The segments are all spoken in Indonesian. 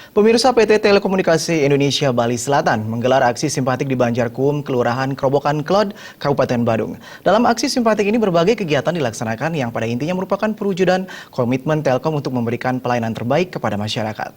Pemirsa, PT Telekomunikasi Indonesia Bali Selatan menggelar aksi simpatik di Banjarkum, Kelurahan Kerobokan Klod, Kabupaten Badung. Dalam aksi simpatik ini berbagai kegiatan dilaksanakan yang pada intinya merupakan perwujudan komitmen Telkom untuk memberikan pelayanan terbaik kepada masyarakat.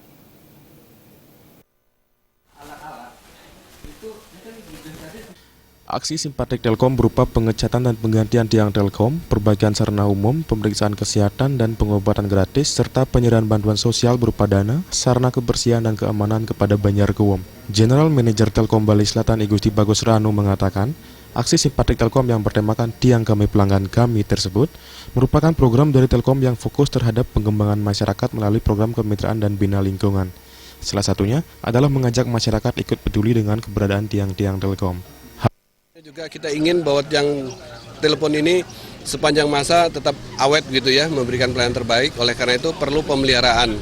Aksi simpatik Telkom berupa pengecatan dan penggantian tiang Telkom, perbaikan sarana umum, pemeriksaan kesehatan dan pengobatan gratis, serta penyerahan bantuan sosial berupa dana, sarana kebersihan dan keamanan kepada Banjarkum. General Manager Telkom Bali Selatan Igusti Bagus Ranu mengatakan, aksi simpatik Telkom yang bertemakan tiang kami pelanggan kami tersebut merupakan program dari Telkom yang fokus terhadap pengembangan masyarakat melalui program kemitraan dan bina lingkungan. Salah satunya adalah mengajak masyarakat ikut peduli dengan keberadaan tiang-tiang Telkom. Juga kita ingin bahwa yang telepon ini sepanjang masa tetap awet gitu ya, memberikan pelayanan terbaik. Oleh karena itu perlu pemeliharaan.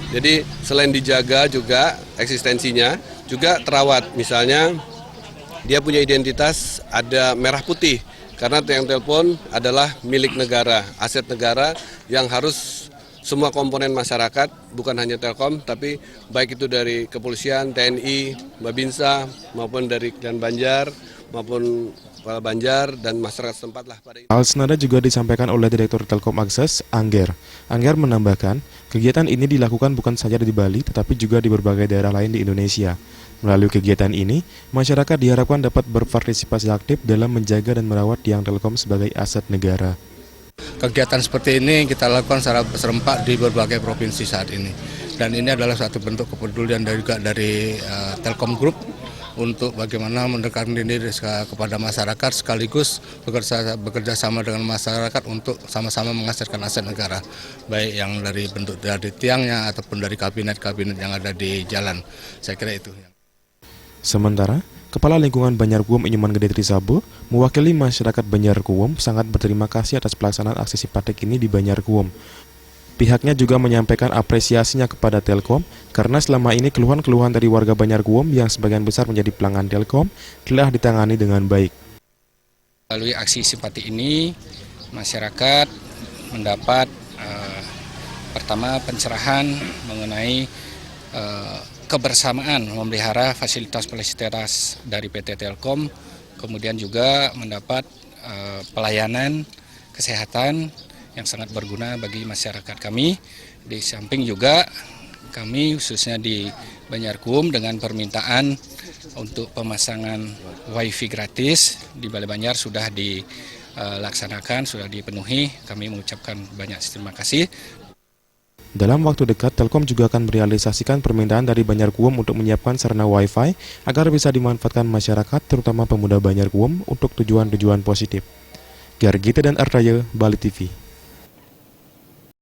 Jadi selain dijaga juga eksistensinya, juga terawat. Misalnya dia punya identitas ada merah putih, karena tiang telepon adalah milik negara, aset negara yang harus semua komponen masyarakat, bukan hanya Telkom, tapi baik itu dari kepolisian, TNI, Babinsa, maupun dari Dan Banjar, maupun Kepala Banjar dan masyarakat setempat lah. Hal senada juga disampaikan oleh Direktur Telkom Akses, Angger. Angger menambahkan, kegiatan ini dilakukan bukan saja di Bali, tetapi juga di berbagai daerah lain di Indonesia. Melalui kegiatan ini, masyarakat diharapkan dapat berpartisipasi aktif dalam menjaga dan merawat tiang Telkom sebagai aset negara. Kegiatan seperti ini kita lakukan secara serempak di berbagai provinsi saat ini. Dan ini adalah satu bentuk kepedulian dari Telkom Group untuk bagaimana mendekatkan diri kepada masyarakat sekaligus bekerja sama dengan masyarakat untuk sama-sama menghasilkan aset negara, baik yang dari bentuk dari tiangnya ataupun dari kabinet-kabinet yang ada di jalan. Saya kira itu. Sementara, Kepala Lingkungan Banjarkum Inyuman Gede Trisabo mewakili masyarakat Banjarkum sangat berterima kasih atas pelaksanaan aksi simpatik ini di Banjarkum. Pihaknya juga menyampaikan apresiasinya kepada Telkom karena selama ini keluhan-keluhan dari warga Banjarkum yang sebagian besar menjadi pelanggan Telkom telah ditangani dengan baik. Melalui aksi simpatik ini, masyarakat mendapat pertama pencerahan mengenai kebersamaan memelihara fasilitas dari PT Telkom, kemudian juga mendapat pelayanan kesehatan yang sangat berguna bagi masyarakat kami. Di samping juga kami khususnya di Banjarkum dengan permintaan untuk pemasangan wifi gratis di Balai Banjar sudah dilaksanakan, sudah dipenuhi. Kami mengucapkan banyak terima kasih. Dalam waktu dekat, Telkom juga akan merealisasikan permintaan dari Banjarkum untuk menyiapkan sarana Wi-Fi agar bisa dimanfaatkan masyarakat, terutama pemuda Banjarkum, untuk tujuan-tujuan positif. Gargita dan Artaya, Bali TV.